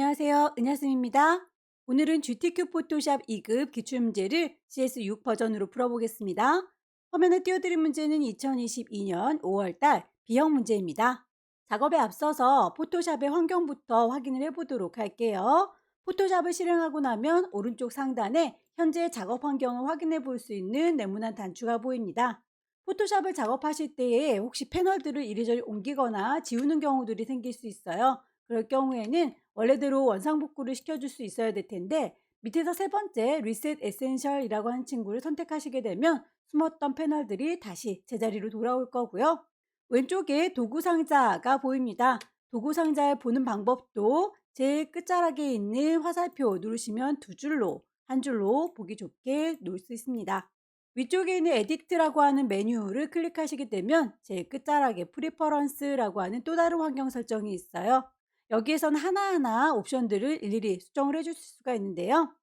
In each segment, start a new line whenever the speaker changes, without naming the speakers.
안녕하세요. 은하승입니다. 오늘은 GTQ 포토샵 2급 기출문제를 CS6 버전으로 풀어보겠습니다. 화면에 띄워드린 문제는 2022년 5월달 B형 문제입니다. 작업에 앞서서 포토샵의 환경부터 확인을 해보도록 할게요. 포토샵을 실행하고 나면 오른쪽 상단에 현재 작업 환경을 확인해 볼 수 있는 네모난 단추가 보입니다. 포토샵을 작업하실 때에 혹시 패널들을 이리저리 옮기거나 지우는 경우들이 생길 수 있어요. 그럴 경우에는 원래대로 원상복구를 시켜줄 수 있어야 될 텐데 밑에서 세 번째 리셋 에센셜이라고 하는 친구를 선택하시게 되면 숨었던 패널들이 다시 제자리로 돌아올 거고요. 왼쪽에 도구 상자가 보입니다. 도구 상자를 보는 방법도 제일 끝자락에 있는 화살표 누르시면 두 줄로 한 줄로 보기 좋게 놓을 수 있습니다. 위쪽에 있는 에디트라고 하는 메뉴를 클릭하시게 되면 제일 끝자락에 프리퍼런스라고 하는 또 다른 환경 설정이 있어요. 여기에서는 하나하나 옵션들을 일일이 수정을 해줄 수가 있는데요.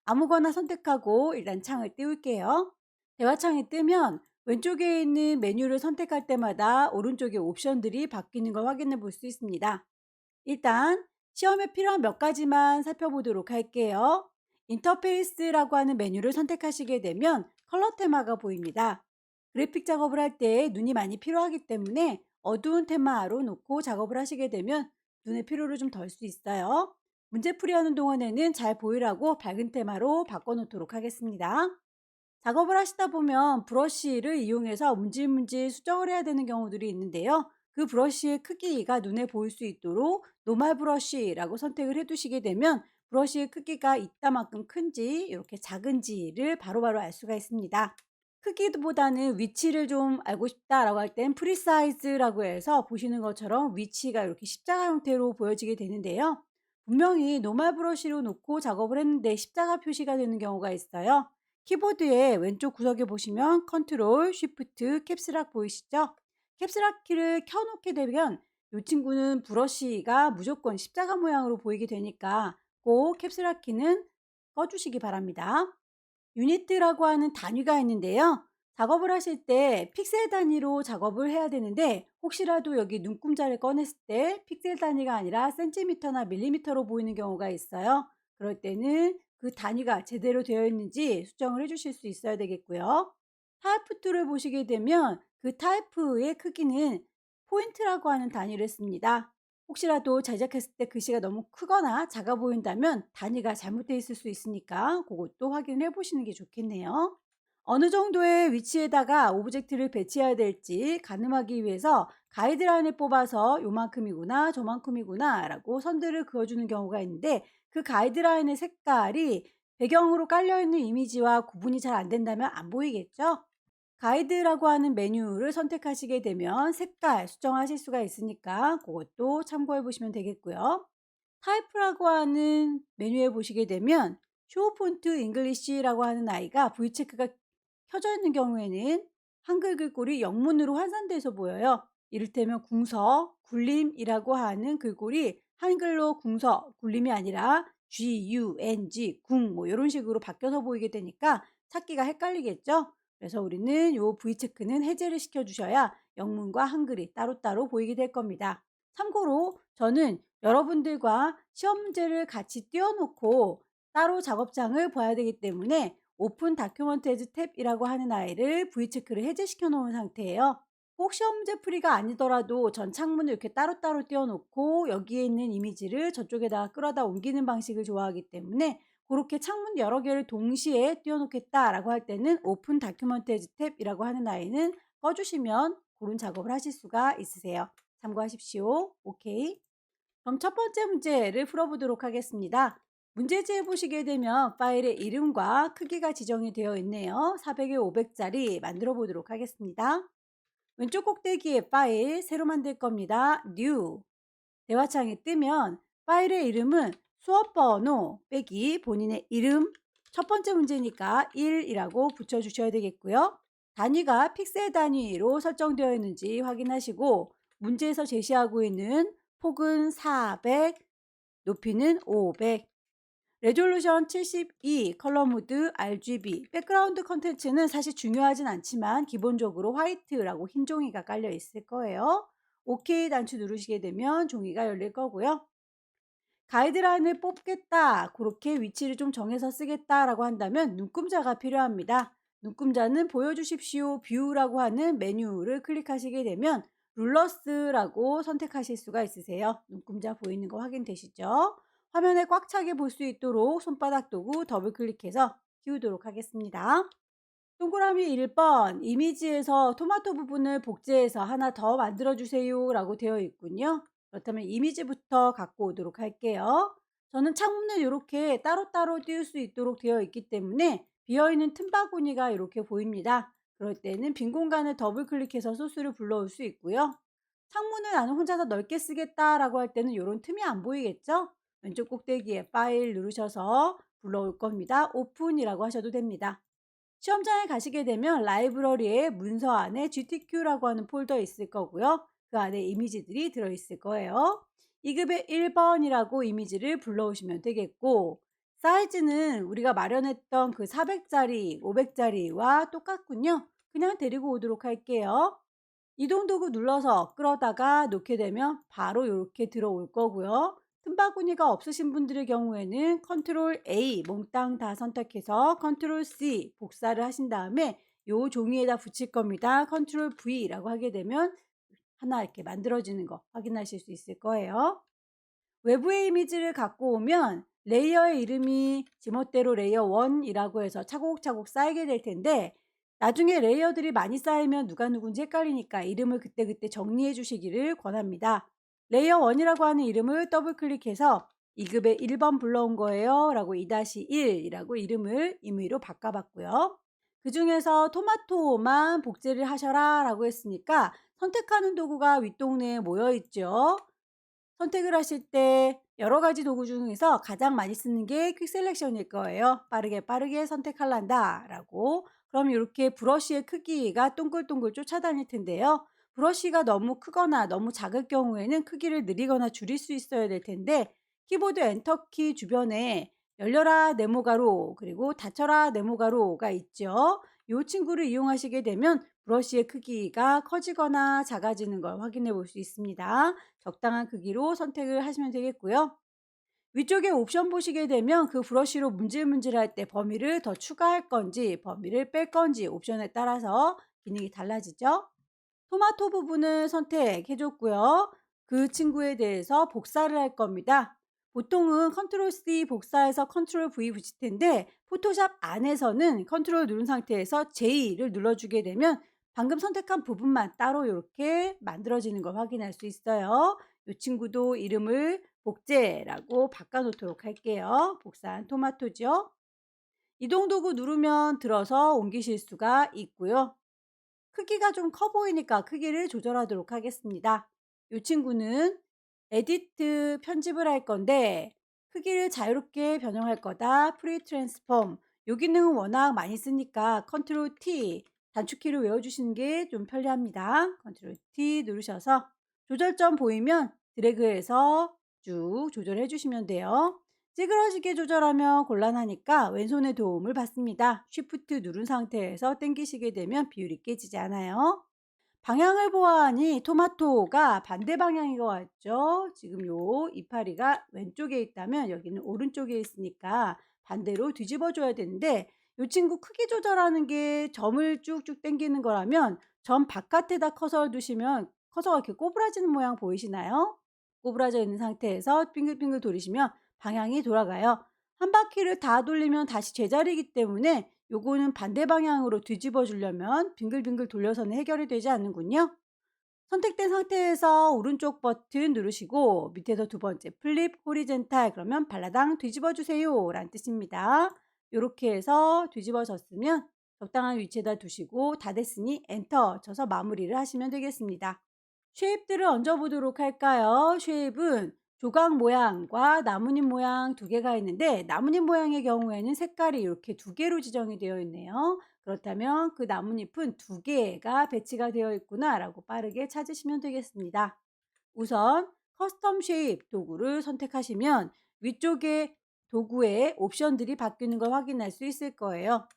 아무거나 선택하고 일단 창을 띄울게요. 대화창이 뜨면 왼쪽에 있는 메뉴를 선택할 때마다 오른쪽에 옵션들이 바뀌는 걸 확인해 볼 수 있습니다. 일단 시험에 필요한 몇 가지만 살펴보도록 할게요. 인터페이스라고 하는 메뉴를 선택하시게 되면 컬러 테마가 보입니다. 그래픽 작업을 할 때 눈이 많이 필요하기 때문에 어두운 테마로 놓고 작업을 하시게 되면 눈의 피로를 좀 덜 수 있어요. 문제풀이 하는 동안에는 잘 보이라고 밝은 테마로 바꿔놓도록 하겠습니다. 작업을 하시다 보면 브러쉬를 이용해서 문질문질 수정을 해야 되는 경우들이 있는데요. 그 브러쉬의 크기가 눈에 보일 수 있도록 노멀 브러쉬라고 선택을 해두시게 되면 브러쉬의 크기가 이따만큼 큰지 이렇게 작은지를 바로바로 알 수가 있습니다. 크기보다는 위치를 좀 알고 싶다라고 할 땐 프리사이즈라고 해서 보시는 것처럼 위치가 이렇게 십자가 형태로 보여지게 되는데요. 분명히 노멀 브러쉬로 놓고 작업을 했는데 십자가 표시가 되는 경우가 있어요. 키보드의 왼쪽 구석에 보시면 컨트롤, 쉬프트, 캡스락 보이시죠? 캡스락 키를 켜놓게 되면 이 친구는 브러쉬가 무조건 십자가 모양으로 보이게 되니까 꼭 캡스락 키는 꺼주시기 바랍니다. 유니트라고 하는 단위가 있는데요. 작업을 하실 때 픽셀 단위로 작업을 해야 되는데 혹시라도 여기 눈금자를 꺼냈을 때 픽셀 단위가 아니라 센티미터나 밀리미터로 보이는 경우가 있어요. 그럴 때는 그 단위가 제대로 되어 있는지 수정을 해주실 수 있어야 되겠고요. 타입 툴을 보시게 되면 그 타입의 크기는 포인트라고 하는 단위를 씁니다. 혹시라도 제작했을 때 글씨가 너무 크거나 작아 보인다면 단위가 잘못되어 있을 수 있으니까 그것도 확인해 보시는 게 좋겠네요. 어느 정도의 위치에다가 오브젝트를 배치해야 될지 가늠하기 위해서 가이드라인을 뽑아서 요만큼이구나 저만큼이구나 라고 선들을 그어주는 경우가 있는데 그 가이드라인의 색깔이 배경으로 깔려있는 이미지와 구분이 잘 안 된다면 안 보이겠죠? 가이드라고 하는 메뉴를 선택하시게 되면 색깔 수정하실 수가 있으니까 그것도 참고해 보시면 되겠고요. 타입라고 하는 메뉴에 보시게 되면 쇼 폰트 잉글리시라고 하는 아이가 V체크가 켜져 있는 경우에는 한글 글꼴이 영문으로 환산돼서 보여요. 이를테면 궁서, 굴림이라고 하는 글꼴이 한글로 궁서, 굴림이 아니라 G-U-N-G, 궁 뭐 이런 식으로 바뀌어서 보이게 되니까 찾기가 헷갈리겠죠? 그래서 우리는 요 V체크는 해제를 시켜주셔야 영문과 한글이 따로따로 보이게 될 겁니다. 참고로 저는 여러분들과 시험 문제를 같이 띄워놓고 따로 작업장을 봐야 되기 때문에 오픈 다큐먼테이즈 탭이라고 하는 아이를 V체크를 해제시켜 놓은 상태예요. 꼭 시험 문제 풀이가 아니더라도 전 창문을 이렇게 따로따로 띄워놓고 여기에 있는 이미지를 저쪽에다가 끌어다 옮기는 방식을 좋아하기 때문에 그렇게 창문 여러 개를 동시에 띄워놓겠다라고 할 때는 오픈 다큐먼테이즈 탭이라고 하는 아이는 꺼주시면 그런 작업을 하실 수가 있으세요. 참고하십시오. 오케이. 그럼 첫 번째 문제를 풀어보도록 하겠습니다. 문제지에 보시게 되면 파일의 이름과 크기가 지정이 되어 있네요. 400에 500짜리 만들어 보도록 하겠습니다. 왼쪽 꼭대기에 파일 새로 만들 겁니다. New. 대화창이 뜨면 파일의 이름은 수업 번호 빼기 본인의 이름 첫 번째 문제니까 1이라고 붙여주셔야 되겠고요. 단위가 픽셀 단위로 설정되어 있는지 확인하시고 문제에서 제시하고 있는 폭은 400, 높이는 500, 레졸루션 72, 컬러 모드 RGB, 백그라운드 컨텐츠는 사실 중요하진 않지만 기본적으로 화이트라고 흰 종이가 깔려 있을 거예요. OK 단추 누르시게 되면 종이가 열릴 거고요. 가이드라인을 뽑겠다, 그렇게 위치를 좀 정해서 쓰겠다라고 한다면 눈금자가 필요합니다. 눈금자는 보여주십시오 뷰라고 하는 메뉴를 클릭하시게 되면 룰러스라고 선택하실 수가 있으세요. 눈금자 보이는 거 확인되시죠? 화면에 꽉 차게 볼 수 있도록 손바닥 도구 더블 클릭해서 키우도록 하겠습니다. 동그라미 1번 이미지에서 토마토 부분을 복제해서 하나 더 만들어 주세요 라고 되어 있군요. 그렇다면 이미지부터 갖고 오도록 할게요. 저는 창문을 이렇게 따로따로 띄울 수 있도록 되어 있기 때문에 비어있는 틈바구니가 이렇게 보입니다. 그럴 때는 빈 공간을 더블 클릭해서 소스를 불러올 수 있고요. 창문을 나는 혼자서 넓게 쓰겠다라고 할 때는 이런 틈이 안 보이겠죠? 왼쪽 꼭대기에 파일 누르셔서 불러올 겁니다. 오픈이라고 하셔도 됩니다. 시험장에 가시게 되면 라이브러리에 문서 안에 GTQ라고 하는 폴더 있을 거고요. 그 안에 이미지들이 들어있을 거예요. 2급의 1번이라고 이미지를 불러오시면 되겠고, 사이즈는 우리가 마련했던 그 400짜리, 500짜리와 똑같군요. 그냥 데리고 오도록 할게요. 이동 도구 눌러서 끌어다가 놓게 되면 바로 이렇게 들어올 거고요. 틈바구니가 없으신 분들의 경우에는 컨트롤 A 몽땅 다 선택해서 컨트롤 C 복사를 하신 다음에 요 종이에다 붙일 겁니다. 컨트롤 V라고 하게 되면 하나 이렇게 만들어지는 거 확인하실 수 있을 거예요. 외부의 이미지를 갖고 오면 레이어의 이름이 지멋대로 레이어 1이라고 해서 차곡차곡 쌓이게 될 텐데, 나중에 레이어들이 많이 쌓이면 누가 누군지 헷갈리니까 이름을 그때그때 정리해 주시기를 권합니다. 레이어 1이라고 하는 이름을 더블 클릭해서 2급에 1번 불러온 거예요 라고 2-1이라고 이름을 임의로 바꿔봤고요. 그 중에서 토마토만 복제를 하셔라 라고 했으니까 선택하는 도구가 윗동네에 모여 있죠. 선택을 하실 때 여러 가지 도구 중에서 가장 많이 쓰는 게 퀵 셀렉션일 거예요. 빠르게 빠르게 선택할란다 라고. 그럼 이렇게 브러쉬의 크기가 동글동글 쫓아다닐 텐데요. 브러쉬가 너무 크거나 너무 작을 경우에는 크기를 늘리거나 줄일 수 있어야 될 텐데, 키보드 엔터키 주변에 열려라 네모가로 그리고 닫혀라 네모가로가 있죠. 이 친구를 이용하시게 되면 브러쉬의 크기가 커지거나 작아지는 걸 확인해 볼 수 있습니다. 적당한 크기로 선택을 하시면 되겠고요. 위쪽에 옵션 보시게 되면 그 브러쉬로 문질문질할 때 범위를 더 추가할 건지 범위를 뺄 건지 옵션에 따라서 기능이 달라지죠. 토마토 부분을 선택해 줬고요. 그 친구에 대해서 복사를 할 겁니다. 보통은 컨트롤 C 복사해서 컨트롤 V 붙일 텐데, 포토샵 안에서는 컨트롤 누른 상태에서 J를 눌러주게 되면 방금 선택한 부분만 따로 이렇게 만들어지는 걸 확인할 수 있어요. 이 친구도 이름을 복제라고 바꿔놓도록 할게요. 복사한 토마토죠. 이동 도구 누르면 들어서 옮기실 수가 있고요. 크기가 좀 커 보이니까 크기를 조절하도록 하겠습니다. 이 친구는 에디트 편집을 할 건데 크기를 자유롭게 변형할 거다. 프리 트랜스폼. 요 기능은 워낙 많이 쓰니까 컨트롤 T 단축키를 외워주시는 게 좀 편리합니다. 컨트롤 T 누르셔서 조절점 보이면 드래그해서 쭉 조절해 주시면 돼요. 찌그러지게 조절하면 곤란하니까 왼손의 도움을 받습니다. 쉬프트 누른 상태에서 당기시게 되면 비율이 깨지지 않아요. 방향을 보아하니 토마토가 반대 방향인 것 같죠? 지금 요 이파리가 왼쪽에 있다면 여기는 오른쪽에 있으니까 반대로 뒤집어 줘야 되는데, 이 친구 크기 조절하는 게 점을 쭉쭉 당기는 거라면 점 바깥에다 커서를 두시면 커서가 이렇게 꼬부라지는 모양 보이시나요? 꼬부라져 있는 상태에서 빙글빙글 돌리시면 방향이 돌아가요. 한 바퀴를 다 돌리면 다시 제자리이기 때문에 요거는 반대 방향으로 뒤집어 주려면 빙글빙글 돌려서는 해결이 되지 않는군요. 선택된 상태에서 오른쪽 버튼 누르시고 밑에서 두 번째 플립 호리젠탈 그러면 발라당 뒤집어 주세요 라는 뜻입니다. 이렇게 해서 뒤집어졌으면 적당한 위치에다 두시고 다 됐으니 엔터 쳐서 마무리를 하시면 되겠습니다. 쉐입들을 얹어 보도록 할까요? 쉐입은 조각 모양과 나뭇잎 모양 두 개가 있는데, 나뭇잎 모양의 경우에는 색깔이 이렇게 두 개로 지정이 되어 있네요. 그렇다면 그 나뭇잎은 두 개가 배치가 되어 있구나 라고 빠르게 찾으시면 되겠습니다. 우선 커스텀 쉐입 도구를 선택하시면 위쪽에 도구의 옵션들이 바뀌는 걸 확인할 수 있을 거예요.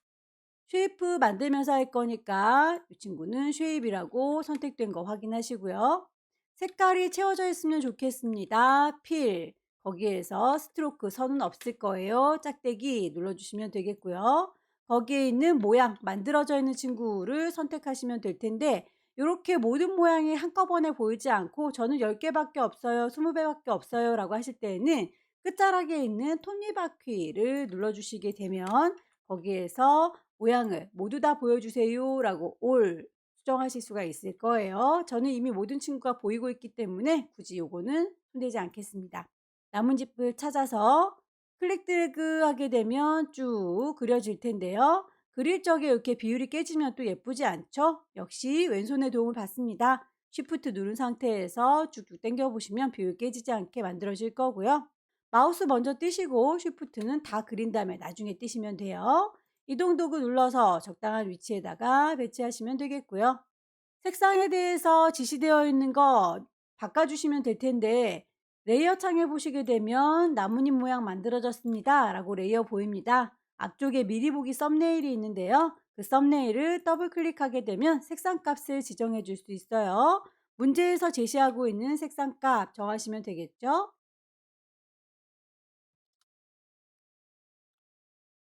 쉐이프 만들면서 할 거니까 이 친구는 쉐입이라고 선택된 거 확인하시고요. 색깔이 채워져 있으면 좋겠습니다. 필, 거기에서 스트로크 선은 없을 거예요. 짝대기 눌러주시면 되겠고요. 거기에 있는 모양 만들어져 있는 친구를 선택하시면 될 텐데 이렇게 모든 모양이 한꺼번에 보이지 않고 저는 10개밖에 없어요. 20개밖에 없어요. 라고 하실 때에는 끝자락에 있는 톱니바퀴를 눌러주시게 되면 거기에서 모양을 모두 다 보여주세요. 라고 올 수정하실 수가 있을 거예요. 저는 이미 모든 친구가 보이고 있기 때문에 굳이 요거는 손대지 않겠습니다. 나뭇잎을 찾아서 클릭 드래그 하게 되면 쭉 그려질 텐데요. 그릴 적에 이렇게 비율이 깨지면 또 예쁘지 않죠? 역시 왼손의 도움을 받습니다. 쉬프트 누른 상태에서 쭉쭉 당겨 보시면 비율 깨지지 않게 만들어질 거고요. 마우스 먼저 띄시고 쉬프트는 다 그린 다음에 나중에 띄시면 돼요. 이동 도구 눌러서 적당한 위치에다가 배치하시면 되겠고요. 색상에 대해서 지시되어 있는 것 바꿔주시면 될 텐데 레이어 창에 보시게 되면 나뭇잎 모양 만들어졌습니다 라고 레이어 보입니다. 앞쪽에 미리 보기 썸네일이 있는데요. 그 썸네일을 더블 클릭하게 되면 색상 값을 지정해 줄 수 있어요. 문제에서 제시하고 있는 색상 값 정하시면 되겠죠.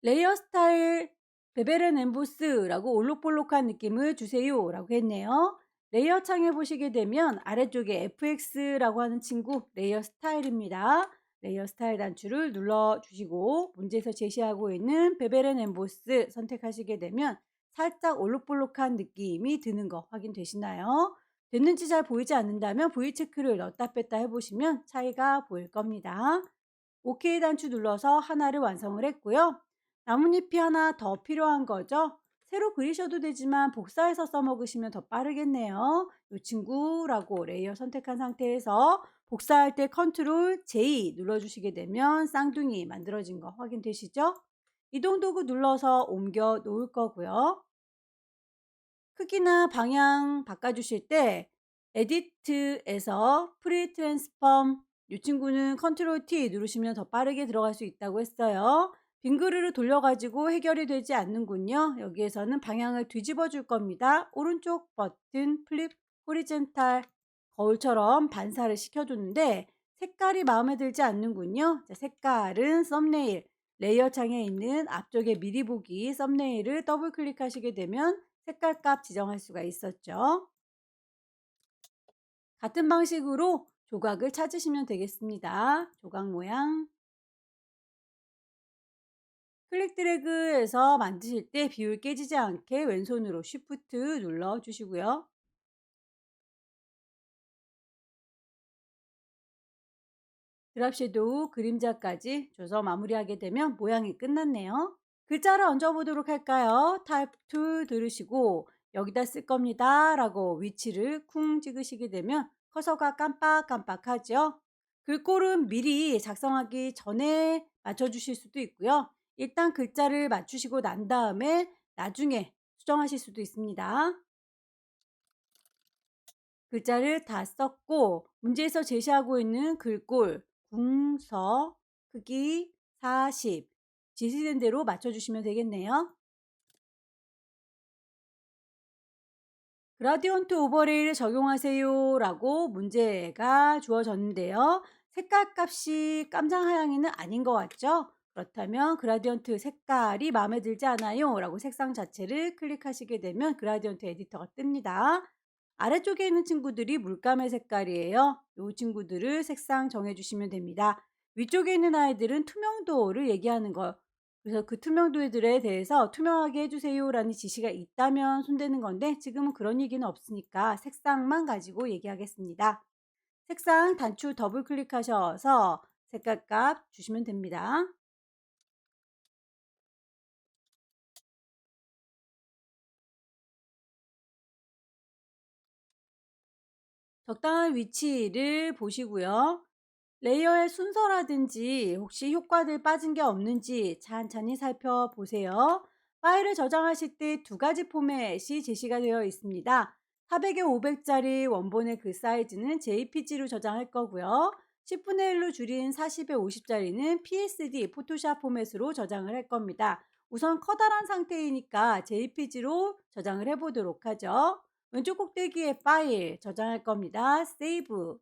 레이어 스타일 베벨 엠보스라고 올록볼록한 느낌을 주세요 라고 했네요. 레이어 창에 보시게 되면 아래쪽에 FX라고 하는 친구 레이어 스타일입니다. 레이어 스타일 단추를 눌러주시고 문제에서 제시하고 있는 베벨 엠보스 선택하시게 되면 살짝 올록볼록한 느낌이 드는 거 확인되시나요? 됐는지 잘 보이지 않는다면 V 체크를 넣었다 뺐다 해보시면 차이가 보일 겁니다. OK 단추 눌러서 하나를 완성을 했고요. 나뭇잎이 하나 더 필요한 거죠. 새로 그리셔도 되지만 복사해서 써먹으시면 더 빠르겠네요. 이 친구라고 레이어 선택한 상태에서 복사할 때 컨트롤 J 눌러주시게 되면 쌍둥이 만들어진 거 확인되시죠? 이동 도구 눌러서 옮겨 놓을 거고요. 크기나 방향 바꿔주실 때 에디트에서 프리 트랜스폼 이 친구는 컨트롤 T 누르시면 더 빠르게 들어갈 수 있다고 했어요. 빙 그루를 돌려가지고 해결이 되지 않는군요. 여기에서는 방향을 뒤집어 줄 겁니다. 오른쪽 버튼 플립 호리젠탈 거울처럼 반사를 시켜줬는데 색깔이 마음에 들지 않는군요. 자, 색깔은 썸네일 레이어 창에 있는 앞쪽에 미리 보기 썸네일을 더블 클릭하시게 되면 색깔 값 지정할 수가 있었죠. 같은 방식으로 조각을 찾으시면 되겠습니다. 조각 모양 클릭 드래그해서 만드실 때 비율 깨지지 않게 왼손으로 쉬프트 눌러 주시고요. 드랍 섀도우 그림자까지 줘서 마무리하게 되면 모양이 끝났네요. 글자를 얹어보도록 할까요? 타입 툴 들으시고 여기다 쓸 겁니다 라고 위치를 쿵 찍으시게 되면 커서가 깜빡깜빡하죠. 글꼴은 미리 작성하기 전에 맞춰주실 수도 있고요. 일단 글자를 맞추시고 난 다음에 나중에 수정하실 수도 있습니다. 글자를 다 썼고 문제에서 제시하고 있는 글꼴 궁서 크기 40 지시된 대로 맞춰주시면 되겠네요. 그라디언트 오버레이를 적용하세요 라고 문제가 주어졌는데요. 색깔 값이 깜장 하양이는 아닌 것 같죠? 그렇다면 그라디언트 색깔이 마음에 들지 않아요 라고 색상 자체를 클릭하시게 되면 그라디언트 에디터가 뜹니다. 아래쪽에 있는 친구들이 물감의 색깔이에요. 이 친구들을 색상 정해주시면 됩니다. 위쪽에 있는 아이들은 투명도를 얘기하는 거. 그래서 그 투명도들에 대해서 투명하게 해주세요라는 지시가 있다면 손대는 건데 지금은 그런 얘기는 없으니까 색상만 가지고 얘기하겠습니다. 색상 단추 더블 클릭하셔서 색깔 값 주시면 됩니다. 적당한 위치를 보시고요. 레이어의 순서라든지 혹시 효과들 빠진 게 없는지 찬찬히 살펴보세요. 파일을 저장하실 때 두 가지 포맷이 제시가 되어 있습니다. 400에 500짜리 원본의 그 사이즈는 JPG로 저장할 거고요. 10분의 1로 줄인 40에 50짜리는 PSD, 포토샵 포맷으로 저장을 할 겁니다. 우선 커다란 상태이니까 JPG로 저장을 해보도록 하죠. 왼쪽 꼭대기에 파일 저장할 겁니다. 세이브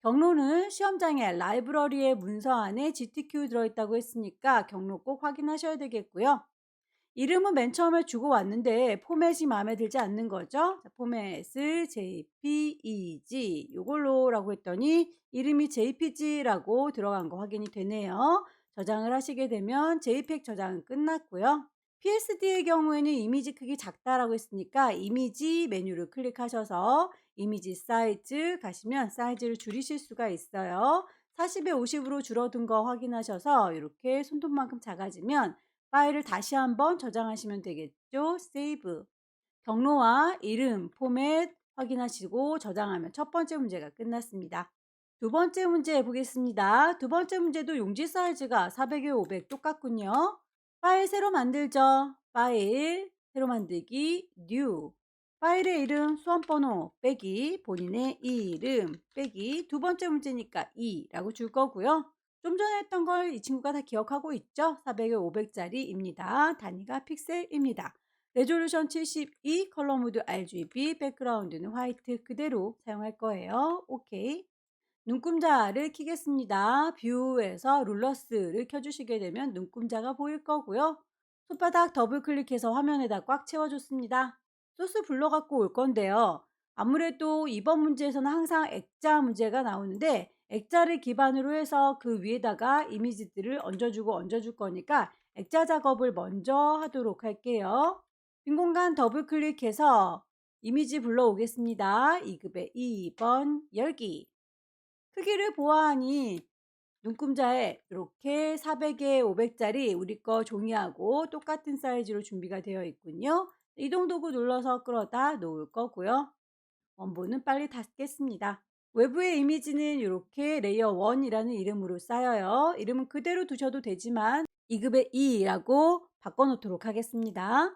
경로는 시험장에 라이브러리의 문서 안에 GTQ 들어있다고 했으니까 경로 꼭 확인하셔야 되겠고요. 이름은 맨 처음에 주고 왔는데 포맷이 마음에 들지 않는 거죠. 자, 포맷을 JPEG 요걸로라고 했더니 이름이 JPG라고 들어간 거 확인이 되네요. 저장을 하시게 되면 JPEG 저장은 끝났고요. PSD의 경우에는 이미지 크기 작다라고 했으니까 이미지 메뉴를 클릭하셔서 이미지 사이즈 가시면 사이즈를 줄이실 수가 있어요. 40에 50으로 줄어든 거 확인하셔서 이렇게 손톱만큼 작아지면 파일을 다시 한번 저장하시면 되겠죠. 세이브. 경로와 이름, 포맷 확인하시고 저장하면 첫 번째 문제가 끝났습니다. 두 번째 문제 보겠습니다. 두 번째 문제도 용지 사이즈가 400에 500 똑같군요. 파일 새로 만들죠. 파일, 새로 만들기, new. 파일의 이름, 수험번호, 빼기, 본인의 이름, 빼기. 두 번째 문제니까 2라고 줄 거고요. 좀 전에 했던 걸 이 친구가 다 기억하고 있죠? 400에 500짜리입니다. 단위가 픽셀입니다. 레졸루션 72, 컬러 모드 RGB, 백그라운드는 화이트 그대로 사용할 거예요. 오케이. 눈금자를 켜겠습니다. 뷰에서 룰러스를 켜주시게 되면 눈금자가 보일 거고요. 손바닥 더블 클릭해서 화면에다 꽉 채워줬습니다. 소스 불러갖고 올 건데요. 아무래도 이번 문제에서는 항상 액자 문제가 나오는데 액자를 기반으로 해서 그 위에다가 이미지들을 얹어주고 얹어줄 거니까 액자 작업을 먼저 하도록 할게요. 빈 공간 더블 클릭해서 이미지 불러오겠습니다. 2급의 2번 열기. 크기를 보아하니 눈금자에 이렇게 400에 500짜리 우리 거 종이하고 똑같은 사이즈로 준비가 되어 있군요. 이동 도구 눌러서 끌어다 놓을 거고요. 원본은 빨리 닫겠습니다. 외부의 이미지는 이렇게 레이어 1이라는 이름으로 쌓여요. 이름은 그대로 두셔도 되지만 2급의 2라고 바꿔놓도록 하겠습니다.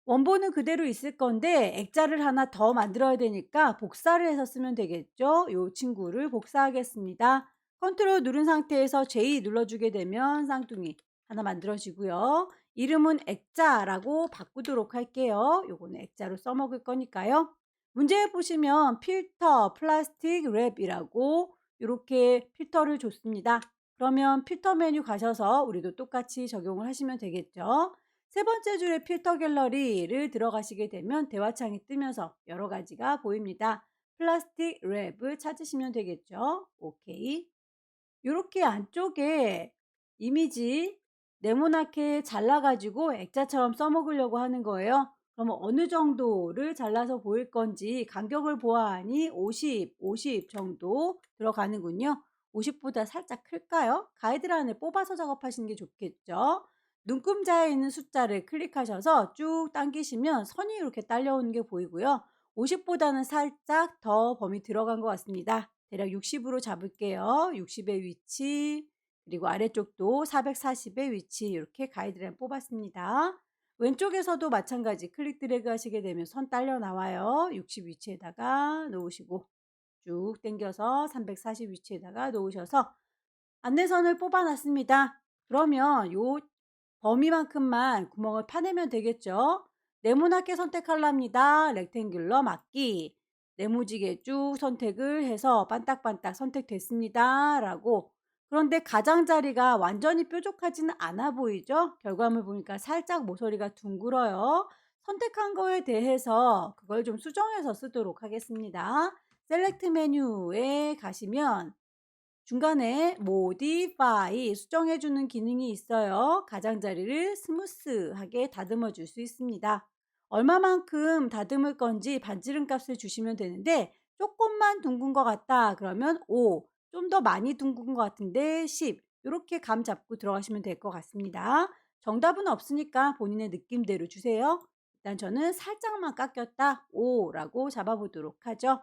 원본은 그대로 있을 건데 액자를 하나 더 만들어야 되니까 복사를 해서 쓰면 되겠죠. 이 친구를 복사하겠습니다. 컨트롤 누른 상태에서 J 눌러주게 되면 쌍둥이 하나 만들어지고요. 이름은 액자라고 바꾸도록 할게요. 요거는 액자로 써먹을 거니까요. 문제에 보시면 필터 플라스틱 랩이라고 이렇게 필터를 줬습니다. 그러면 필터 메뉴 가셔서 우리도 똑같이 적용을 하시면 되겠죠. 세 번째 줄에 필터 갤러리를 들어가시게 되면 대화창이 뜨면서 여러 가지가 보입니다. 플라스틱 랩을 찾으시면 되겠죠. 오케이. 이렇게 안쪽에 이미지 네모나게 잘라가지고 액자처럼 써먹으려고 하는 거예요. 그러면 어느 정도를 잘라서 보일 건지 간격을 보아하니 50, 50 정도 들어가는군요. 50보다 살짝 클까요? 가이드라인을 뽑아서 작업하시는 게 좋겠죠. 눈금자에 있는 숫자를 클릭하셔서 쭉 당기시면 선이 이렇게 딸려오는 게 보이고요. 50보다는 살짝 더 범위 들어간 것 같습니다. 대략 60으로 잡을게요. 60의 위치, 그리고 아래쪽도 440의 위치 이렇게 가이드라인 뽑았습니다. 왼쪽에서도 마찬가지 클릭 드래그 하시게 되면 선 딸려 나와요. 60 위치에다가 놓으시고 쭉 당겨서 340 위치에다가 놓으셔서 안내선을 뽑아놨습니다. 그러면 요 범위만큼만 구멍을 파내면 되겠죠. 네모나게 선택하랍니다. 렉탱귤러 막기. 네모지게 쭉 선택을 해서 반딱반딱 선택됐습니다. 라고. 그런데 가장자리가 완전히 뾰족하지는 않아 보이죠? 결과물 보니까 살짝 모서리가 둥글어요. 선택한 거에 대해서 그걸 좀 수정해서 쓰도록 하겠습니다. 셀렉트 메뉴에 가시면 중간에 modify 수정해주는 기능이 있어요. 가장자리를 스무스하게 다듬어 줄 수 있습니다. 얼마만큼 다듬을 건지 반지름 값을 주시면 되는데 조금만 둥근 것 같다 그러면 5, 좀 더 많이 둥근 것 같은데 10 이렇게 감 잡고 들어가시면 될 것 같습니다. 정답은 없으니까 본인의 느낌대로 주세요. 일단 저는 살짝만 깎였다 5라고 잡아보도록 하죠.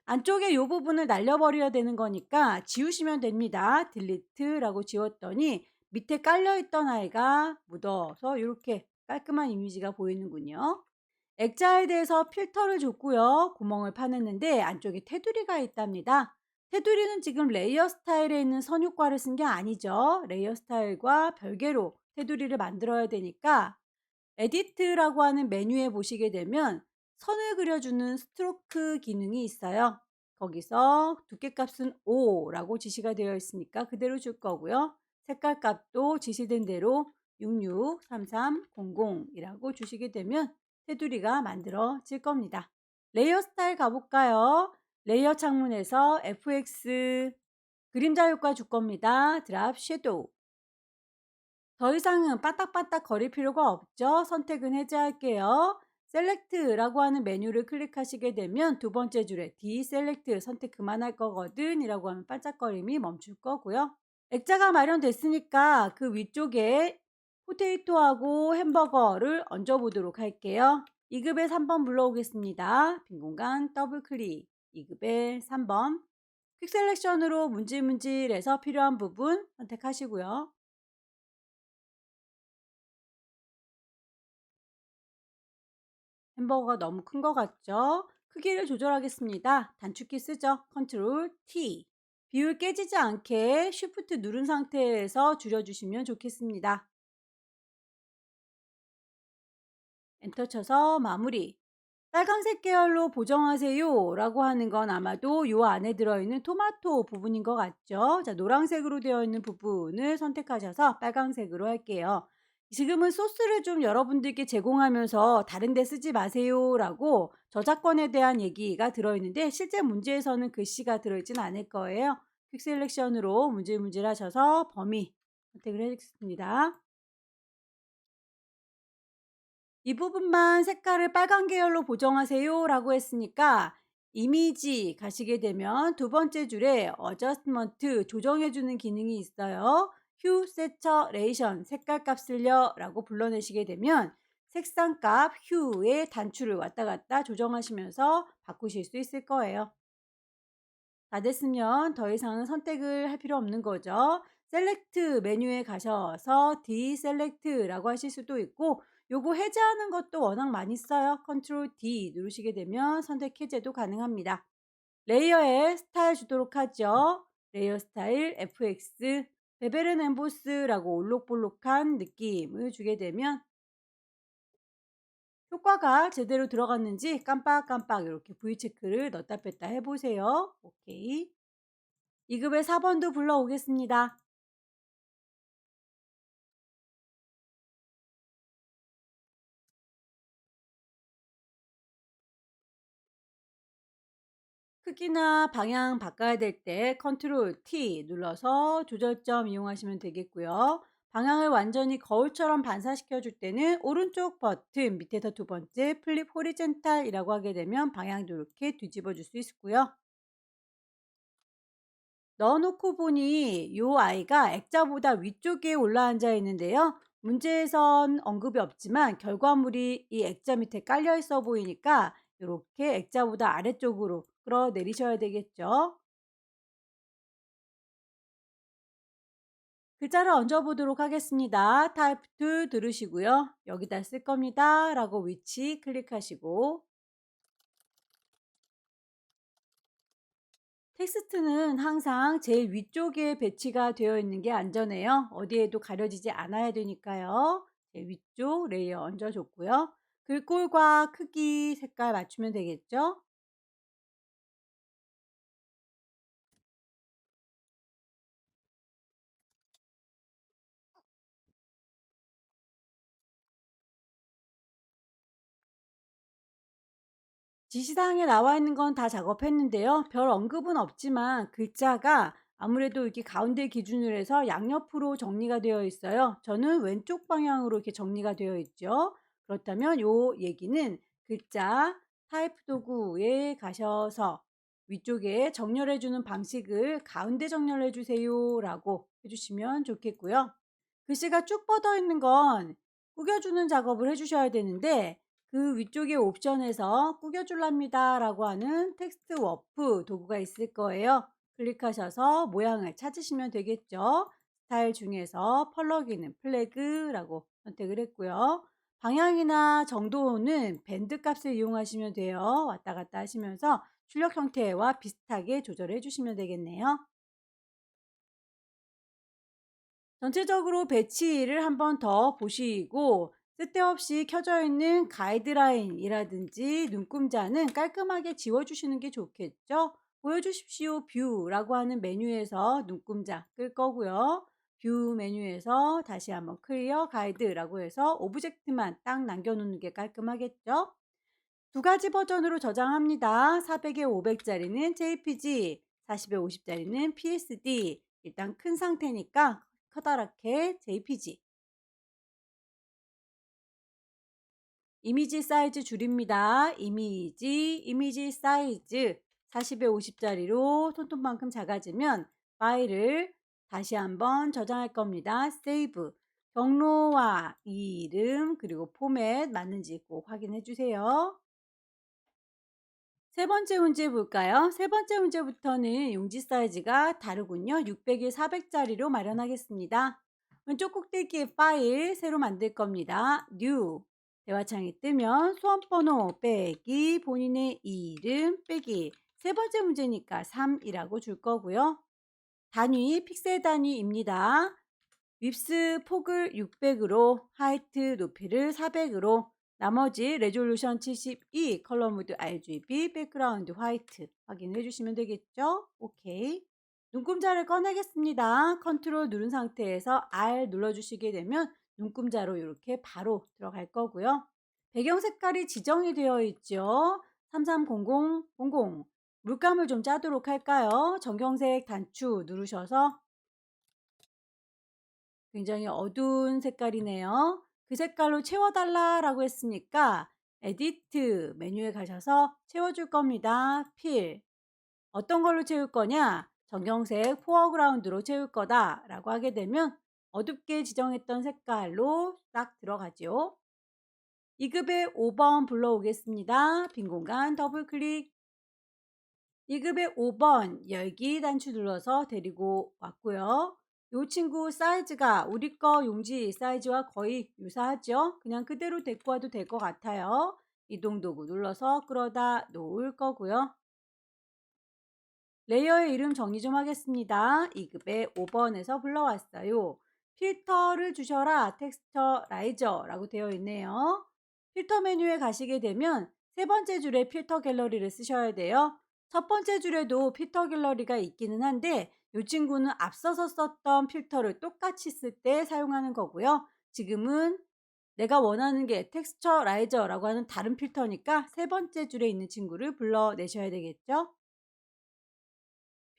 안쪽에 이 부분을 날려버려야 되는 거니까 지우시면 됩니다. 딜리트라고 지웠더니 밑에 깔려있던 아이가 묻어서 이렇게 깔끔한 이미지가 보이는군요. 액자에 대해서 필터를 줬고요. 구멍을 파냈는데 안쪽에 테두리가 있답니다. 테두리는 지금 레이어 스타일에 있는 선유과를 쓴 게 아니죠. 레이어 스타일과 별개로 테두리를 만들어야 되니까 에디트라고 하는 메뉴에 보시게 되면 선을 그려주는 스트로크 기능이 있어요. 거기서 두께값은 5라고 지시가 되어 있으니까 그대로 줄 거고요. 색깔 값도 지시된 대로 663300이라고 주시게 되면 테두리가 만들어질 겁니다. 레이어 스타일 가볼까요? 레이어 창문에서 FX 그림자 효과 줄 겁니다. 드랍 섀도우. 더 이상은 빠딱빠딱 거릴 필요가 없죠. 선택은 해제할게요. 셀렉트라고 하는 메뉴를 클릭하시게 되면 두 번째 줄에 디셀렉트 선택 그만할 거거든 이라고 하면 반짝거림이 멈출 거고요. 액자가 마련됐으니까 그 위쪽에 포테이토하고 햄버거를 얹어 보도록 할게요. 2급에 3번 불러오겠습니다. 빈 공간 더블 클릭. 2급에 3번 퀵 셀렉션으로 문질문질해서 필요한 부분 선택하시고요. 햄버거가 너무 큰 것 같죠? 크기를 조절하겠습니다. 단축키 쓰죠. 컨트롤 T. 비율 깨지지 않게 쉬프트 누른 상태에서 줄여주시면 좋겠습니다. 엔터 쳐서 마무리. 빨간색 계열로 보정하세요 라고 하는 건 아마도 요 안에 들어있는 토마토 부분인 것 같죠. 자, 노란색으로 되어 있는 부분을 선택하셔서 빨간색으로 할게요. 지금은 소스를 좀 여러분들께 제공하면서 다른 데 쓰지 마세요 라고 저작권에 대한 얘기가 들어있는데 실제 문제에서는 글씨가 들어있진 않을 거예요. 퀵 셀렉션으로 문질문질 하셔서 범위 선택을 해주겠습니다. 이 부분만 색깔을 빨간 계열로 보정하세요 라고 했으니까 이미지 가시게 되면 두 번째 줄에 어저스트먼트 조정해주는 기능이 있어요. 휴 세처레이션 색깔 값을요 라고 불러내시게 되면 색상 값 휴의 단추를 왔다 갔다 조정하시면서 바꾸실 수 있을 거예요. 다 됐으면 더 이상은 선택을 할 필요 없는 거죠. 셀렉트 메뉴에 가셔서 디셀렉트라고 하실 수도 있고 요거 해제하는 것도 워낙 많이 써요. 컨트롤 D 누르시게 되면 선택 해제도 가능합니다. 레이어에 스타일 주도록 하죠. 레이어 스타일 FX 베벨 앤 엠보스라고 올록볼록한 느낌을 주게 되면 효과가 제대로 들어갔는지 깜빡깜빡 이렇게 V체크를 넣었다 뺐다 해보세요. 오케이. 2급의 4번도 불러오겠습니다. 크기나 방향 바꿔야 될 때 컨트롤 T 눌러서 조절점 이용하시면 되겠고요. 방향을 완전히 거울처럼 반사시켜 줄 때는 오른쪽 버튼 밑에서 두 번째 플립 호리젠탈이라고 하게 되면 방향도 이렇게 뒤집어 줄 수 있고요. 넣어놓고 보니 이 아이가 액자보다 위쪽에 올라앉아 있는데요. 문제에선 언급이 없지만 결과물이 이 액자 밑에 깔려 있어 보이니까 이렇게 액자보다 아래쪽으로 끌어내리셔야 되겠죠. 글자를 얹어 보도록 하겠습니다. 타입 2 들으시고요. 여기다 쓸 겁니다. 라고 위치 클릭하시고 텍스트는 항상 제일 위쪽에 배치가 되어 있는 게 안전해요. 어디에도 가려지지 않아야 되니까요. 제일 위쪽 레이어 얹어줬고요. 글꼴과 크기, 색깔 맞추면 되겠죠? 지시사항에 나와 있는 건 다 작업했는데요. 별 언급은 없지만 글자가 아무래도 이렇게 가운데 기준으로 해서 양옆으로 정리가 되어 있어요. 저는 왼쪽 방향으로 이렇게 정리가 되어 있죠. 그렇다면 요 얘기는 글자 타입 도구에 가셔서 위쪽에 정렬해 주는 방식을 가운데 정렬해 주세요 라고 해주시면 좋겠고요. 글씨가 쭉 뻗어 있는 건 구겨주는 작업을 해주셔야 되는데 그 위쪽에 옵션에서 꾸겨줄랍니다 라고 하는 텍스트 워프 도구가 있을 거예요. 클릭하셔서 모양을 찾으시면 되겠죠. 스타일 중에서 펄러기는 플래그라고 선택을 했고요. 방향이나 정도는 밴드 값을 이용하시면 돼요. 왔다 갔다 하시면서 출력 형태와 비슷하게 조절해 주시면 되겠네요. 전체적으로 배치를 한번 더 보시고 쓸데없이 켜져 있는 가이드라인이라든지 눈금자는 깔끔하게 지워주시는 게 좋겠죠. 보여주십시오 뷰라고 하는 메뉴에서 눈금자 끌 거고요. 뷰 메뉴에서 다시 한번 클리어 가이드라고 해서 오브젝트만 딱 남겨놓는 게 깔끔하겠죠? 두 가지 버전으로 저장합니다. 400에 500짜리는 JPG, 40에 50짜리는 PSD. 일단 큰 상태니까 커다랗게 JPG. 이미지 사이즈 줄입니다. 이미지 사이즈 40에 50짜리로 톤톤만큼 작아지면 파일을 다시 한번 저장할 겁니다. 세이브. 경로와 이름 그리고 포맷 맞는지 꼭 확인해 주세요. 세 번째 문제 볼까요? 세 번째 문제부터는 용지 사이즈가 다르군요. 600에 400짜리로 마련하겠습니다. 왼쪽 꼭대기에 파일 새로 만들 겁니다. New 대화창이 뜨면 수험번호 빼기 본인의 이름 빼기 세 번째 문제니까 3이라고 줄 거고요. 단위 픽셀 단위입니다. 윕스 폭을 600으로 하이트 높이를 400으로 나머지 레졸루션 72 컬러 모드 RGB 백그라운드 화이트 확인해 주시면 되겠죠? 오케이. 눈금자를 꺼내겠습니다. 컨트롤 누른 상태에서 R 눌러주시게 되면 눈금자로 이렇게 바로 들어갈 거고요. 배경 색깔이 지정이 되어 있죠. 330000 물감을 좀 짜도록 할까요? 정경색 단추 누르셔서 굉장히 어두운 색깔이네요. 그 색깔로 채워달라라고 했으니까 에디트 메뉴에 가셔서 채워줄 겁니다. 필. 어떤 걸로 채울 거냐? 정경색 포어그라운드로 채울 거다라고 하게 되면 어둡게 지정했던 색깔로 딱 들어가죠. 2급의 5번 불러오겠습니다. 빈 공간 더블 클릭. 2급의 5번 열기 단추 눌러서 데리고 왔고요. 이 친구 사이즈가 우리 거 용지 사이즈와 거의 유사하죠? 그냥 그대로 데리고 와도 될 것 같아요. 이동 도구 눌러서 끌어다 놓을 거고요. 레이어의 이름 정리 좀 하겠습니다. 2급의 5번에서 불러왔어요. 필터를 주셔라 텍스처라이저라고 되어 있네요. 필터 메뉴에 가시게 되면 세 번째 줄에 필터 갤러리를 쓰셔야 돼요. 첫 번째 줄에도 필터 갤러리가 있기는 한데 이 친구는 앞서서 썼던 필터를 똑같이 쓸 때 사용하는 거고요. 지금은 내가 원하는 게 텍스처라이저라고 하는 다른 필터니까 세 번째 줄에 있는 친구를 불러내셔야 되겠죠.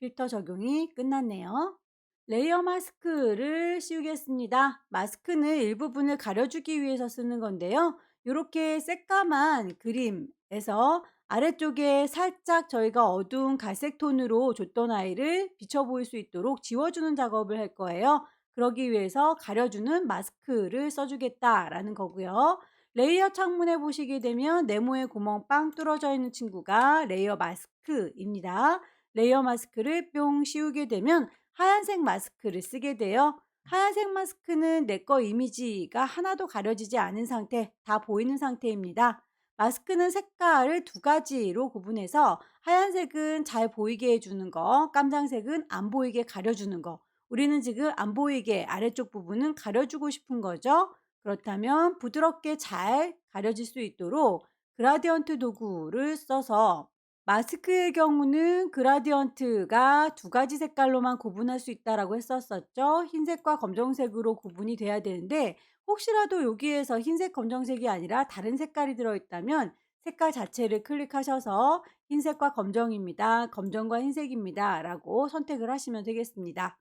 필터 적용이 끝났네요. 레이어 마스크를 씌우겠습니다. 마스크는 일부분을 가려주기 위해서 쓰는 건데요. 이렇게 새까만 그림에서 아래쪽에 살짝 저희가 어두운 갈색 톤으로 줬던 아이를 비쳐 보일 수 있도록 지워주는 작업을 할 거예요. 그러기 위해서 가려주는 마스크를 써주겠다라는 거고요. 레이어 창문에 보시게 되면 네모의 구멍 빵 뚫어져 있는 친구가 레이어 마스크입니다. 레이어 마스크를 뿅 씌우게 되면 하얀색 마스크를 쓰게 돼요. 하얀색 마스크는 내 거 이미지가 하나도 가려지지 않은 상태, 다 보이는 상태입니다. 마스크는 색깔을 두 가지로 구분해서 하얀색은 잘 보이게 해주는 거, 깜장색은 안 보이게 가려주는 거. 우리는 지금 안 보이게 아래쪽 부분은 가려주고 싶은 거죠. 그렇다면 부드럽게 잘 가려질 수 있도록 그라디언트 도구를 써서 마스크의 경우는 그라디언트가 두 가지 색깔로만 구분할 수 있다라고 했었었죠. 흰색과 검정색으로 구분이 돼야 되는데 혹시라도 여기에서 흰색, 검정색이 아니라 다른 색깔이 들어있다면 색깔 자체를 클릭하셔서 흰색과 검정입니다. 검정과 흰색입니다. 라고 선택을 하시면 되겠습니다.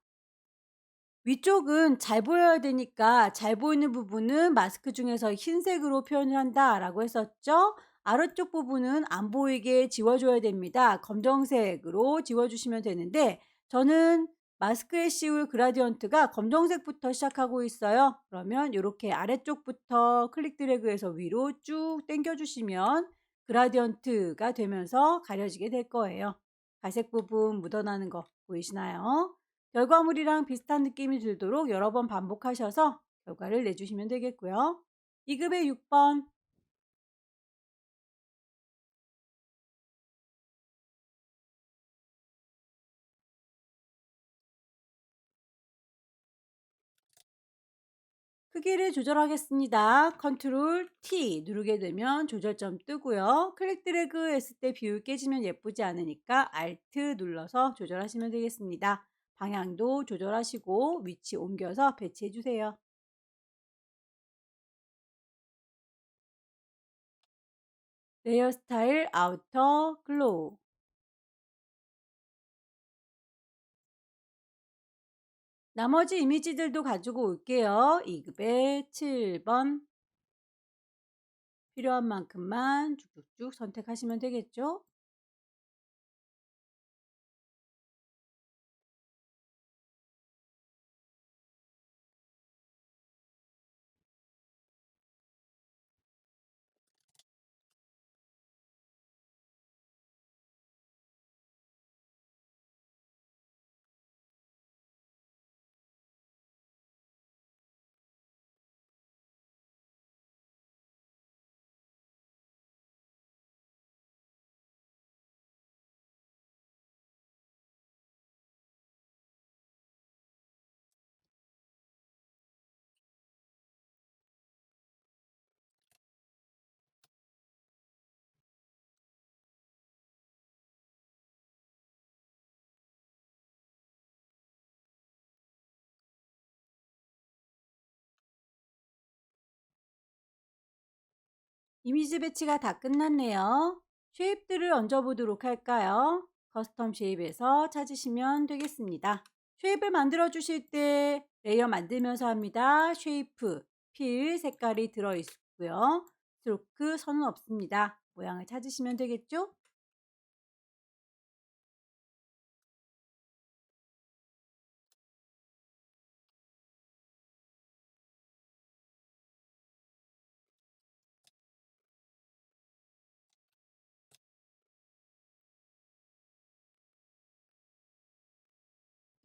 위쪽은 잘 보여야 되니까 잘 보이는 부분은 마스크 중에서 흰색으로 표현을 한다라고 했었죠. 아래쪽 부분은 안 보이게 지워줘야 됩니다. 검정색으로 지워주시면 되는데 저는 마스크에 씌울 그라디언트가 검정색부터 시작하고 있어요. 그러면 이렇게 아래쪽부터 클릭 드래그해서 위로 쭉 당겨주시면 그라디언트가 되면서 가려지게 될 거예요. 갈색 부분 묻어나는 거 보이시나요? 결과물이랑 비슷한 느낌이 들도록 여러 번 반복하셔서 결과를 내주시면 되겠고요. 2급의 6번 크기를 조절하겠습니다. 컨트롤 T 누르게 되면 조절점 뜨고요. 클릭 드래그 했을 때 비율 깨지면 예쁘지 않으니까 Alt 눌러서 조절하시면 되겠습니다. 방향도 조절하시고 위치 옮겨서 배치해 주세요. 레이어 스타일 아우터 글로우. 나머지 이미지들도 가지고 올게요. 2급에 7번. 필요한 만큼만 쭉쭉쭉 선택하시면 되겠죠? 이미지 배치가 다 끝났네요. 쉐입들을 얹어보도록 할까요? 커스텀 쉐입에서 찾으시면 되겠습니다. 쉐입을 만들어 주실 때 레이어 만들면서 합니다. 쉐이프, 필 색깔이 들어있고요. 스트로크 선은 없습니다. 모양을 찾으시면 되겠죠?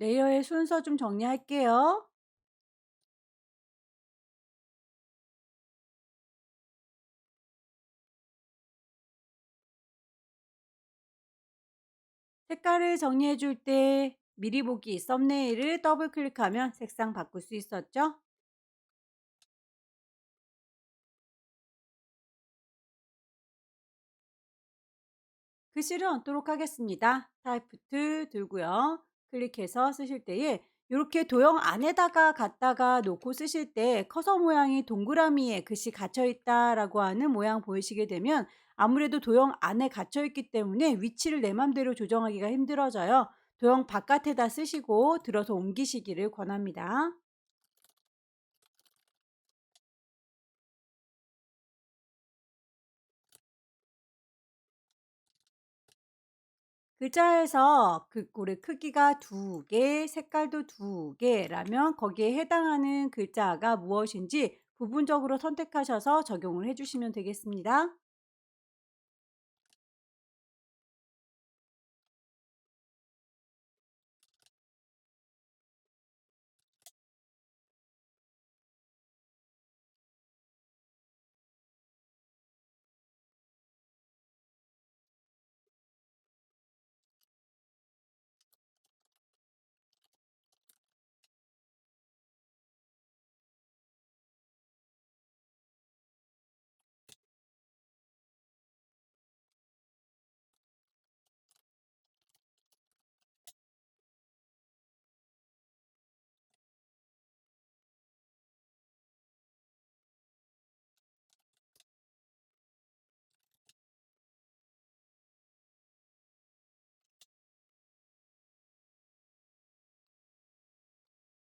레이어의 순서 좀 정리할게요. 색깔을 정리해 줄 때 미리 보기 썸네일을 더블 클릭하면 색상 바꿀 수 있었죠? 글씨를 얹도록 하겠습니다. 타이프트 들고요. 클릭해서 쓰실 때에 이렇게 도형 안에다가 갖다가 놓고 쓰실 때 커서 모양이 동그라미에 글씨 갇혀 있다라고 하는 모양 보이시게 되면 아무래도 도형 안에 갇혀 있기 때문에 위치를 내 맘대로 조정하기가 힘들어져요. 도형 바깥에다 쓰시고 들어서 옮기시기를 권합니다. 글자에서 글꼴의 크기가 두 개, 색깔도 두 개라면 거기에 해당하는 글자가 무엇인지 부분적으로 선택하셔서 적용을 해 주시면 되겠습니다.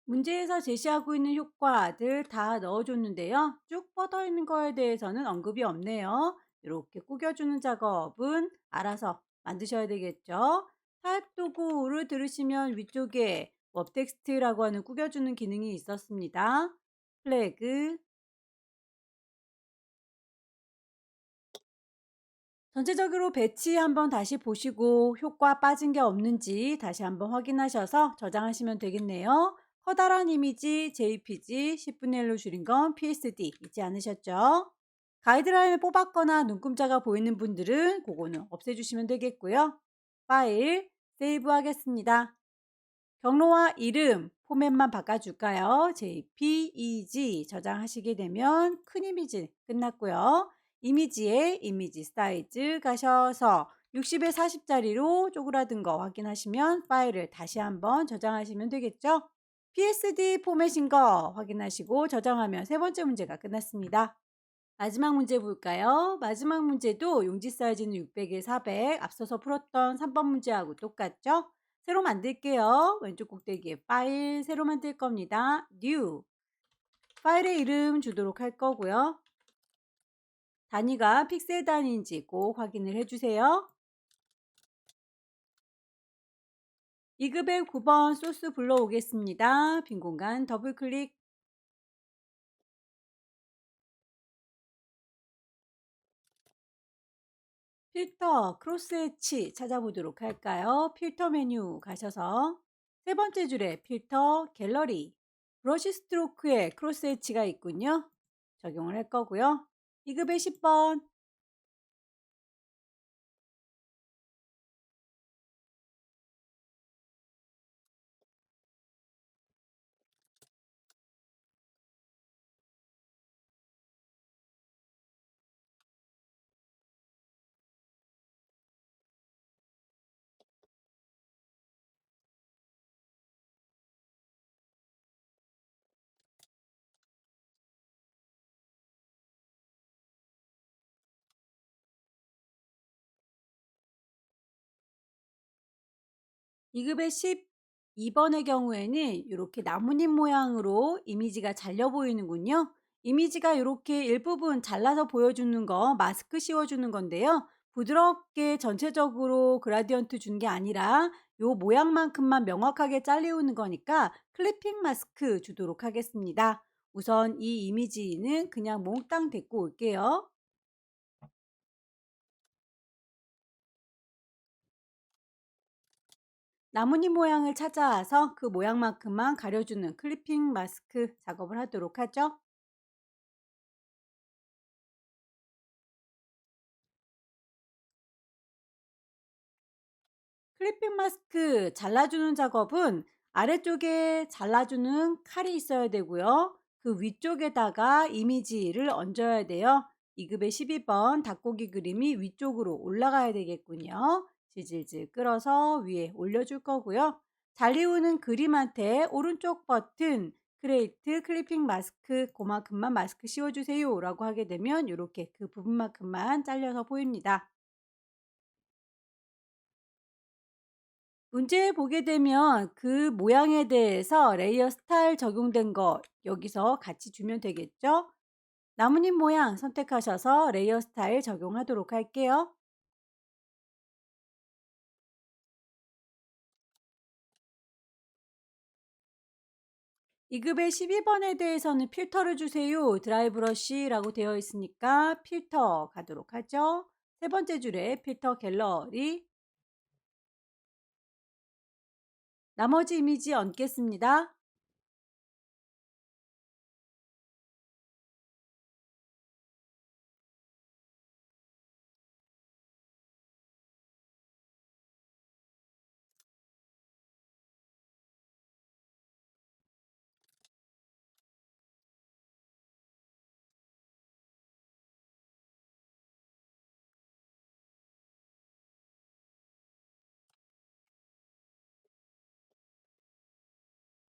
문제에서 제시하고 있는 효과들 다 넣어줬는데요. 쭉 뻗어 있는 거에 대해서는 언급이 없네요. 이렇게 꾸겨주는 작업은 알아서 만드셔야 되겠죠. 타입 도구를 들으시면 위쪽에 웹 텍스트라고 하는 꾸겨주는 기능이 있었습니다. 플래그, 전체적으로 배치 한번 다시 보시고 효과 빠진 게 없는지 다시 한번 확인하셔서 저장하시면 되겠네요. 커다란 이미지 JPG 10분의 1로 줄인 건 PSD 잊지 않으셨죠? 가이드라인을 뽑았거나 눈금자가 보이는 분들은 그거는 없애주시면 되겠고요. 파일 세이브 하겠습니다. 경로와 이름 포맷만 바꿔줄까요? JPEG 저장하시게 되면 큰 이미지 끝났고요. 이미지에 이미지 사이즈 가셔서 60에 40짜리로 쪼그라든 거 확인하시면 파일을 다시 한번 저장하시면 되겠죠? PSD 포맷인 거 확인하시고 저장하면 세 번째 문제가 끝났습니다. 마지막 문제 볼까요? 마지막 문제도 용지 사이즈는 600에 400, 앞서서 풀었던 3번 문제하고 똑같죠? 새로 만들게요. 왼쪽 꼭대기에 파일 새로 만들 겁니다. New. 파일의 이름 주도록 할 거고요. 단위가 픽셀 단위인지 꼭 확인을 해주세요. 2급의 9번 소스 불러오겠습니다. 빈 공간 더블 클릭. 필터 크로스 엣지 찾아보도록 할까요? 필터 메뉴 가셔서 세 번째 줄에 필터 갤러리 브러쉬 스트로크에 크로스 엣지가 있군요. 적용을 할 거고요. 2급의 10번 2급의 12번의 경우에는 이렇게 나뭇잎 모양으로 이미지가 잘려 보이는군요. 이미지가 이렇게 일부분 잘라서 보여주는 거 마스크 씌워주는 건데요. 부드럽게 전체적으로 그라디언트 준 게 아니라 요 모양만큼만 명확하게 잘리우는 거니까 클리핑 마스크 주도록 하겠습니다. 우선 이 이미지는 그냥 몽땅 데리고 올게요. 나뭇잎 모양을 찾아와서 그 모양만큼만 가려주는 클리핑 마스크 작업을 하도록 하죠. 클리핑 마스크 잘라주는 작업은 아래쪽에 잘라주는 칼이 있어야 되고요. 그 위쪽에다가 이미지를 얹어야 돼요. 2급의 12번 닭고기 그림이 위쪽으로 올라가야 되겠군요. 질질질 끌어서 위에 올려줄 거고요. 잘리우는 그림한테 오른쪽 버튼 크레이트 클리핑 마스크 그만큼만 마스크 씌워주세요 라고 하게 되면 이렇게 그 부분만큼만 잘려서 보입니다. 문제 보게 되면 그 모양에 대해서 레이어 스타일 적용된 거 여기서 같이 주면 되겠죠? 나뭇잎 모양 선택하셔서 레이어 스타일 적용하도록 할게요. 2급의 12번에 대해서는 필터를 주세요. 드라이 브러쉬라고 되어 있으니까 필터 가도록 하죠. 세 번째 줄에 필터 갤러리 나머지 이미지 얹겠습니다.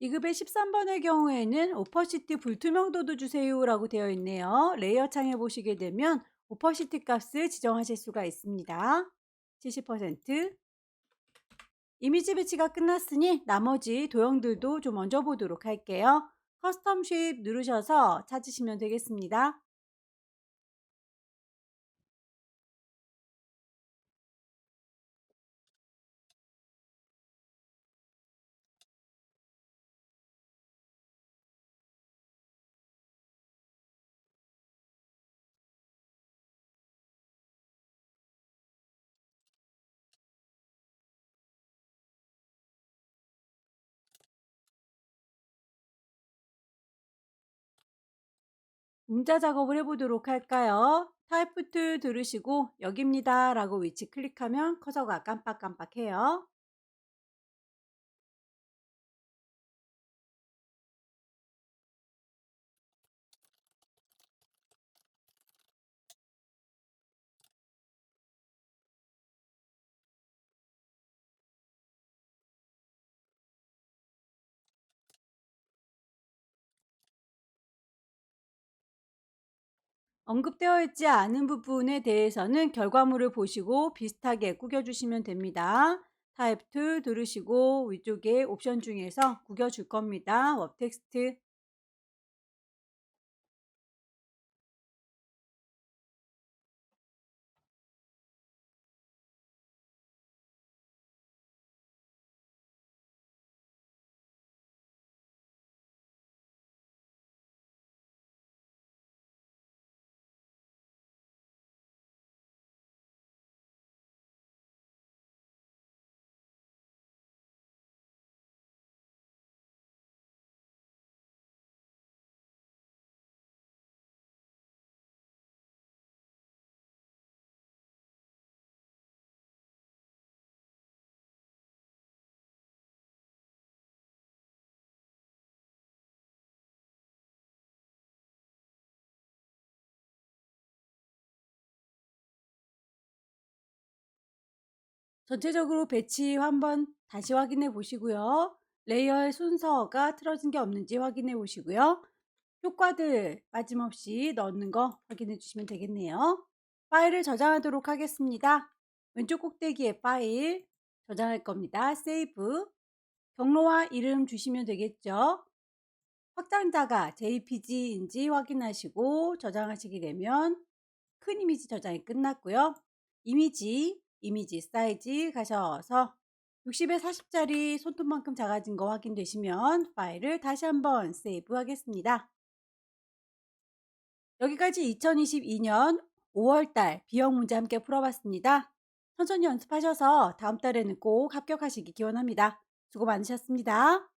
이급의 13번의 경우에는 오퍼시티 불투명도도 주세요라고 되어 있네요. 레이어 창에 보시게 되면 오퍼시티 값을 지정하실 수가 있습니다. 70%. 이미지 배치가 끝났으니 나머지 도형들도 좀 얹어보도록 할게요. 커스텀 쉐입 누르셔서 찾으시면 되겠습니다. 문자 작업을 해보도록 할까요? 타입 툴 들으시고 여기입니다 라고 위치 클릭하면 커서가 깜빡깜빡해요. 언급되어 있지 않은 부분에 대해서는 결과물을 보시고 비슷하게 구겨주시면 됩니다. 타입 2 누르시고 위쪽에 옵션 중에서 구겨줄 겁니다. 웹 텍스트. 전체적으로 배치 한번 다시 확인해 보시고요. 레이어의 순서가 틀어진 게 없는지 확인해 보시고요. 효과들 빠짐없이 넣는 거 확인해 주시면 되겠네요. 파일을 저장하도록 하겠습니다. 왼쪽 꼭대기에 파일 저장할 겁니다. 세이브. 경로와 이름 주시면 되겠죠. 확장자가 JPG인지 확인하시고 저장하시게 되면 큰 이미지 저장이 끝났고요. 이미지 사이즈 가셔서 60에 40짜리 손톱만큼 작아진 거 확인되시면 파일을 다시 한번 세이브 하겠습니다. 여기까지 2022년 5월달 B형 문제 함께 풀어봤습니다. 천천히 연습하셔서 다음 달에는 꼭 합격하시기 기원합니다. 수고 많으셨습니다.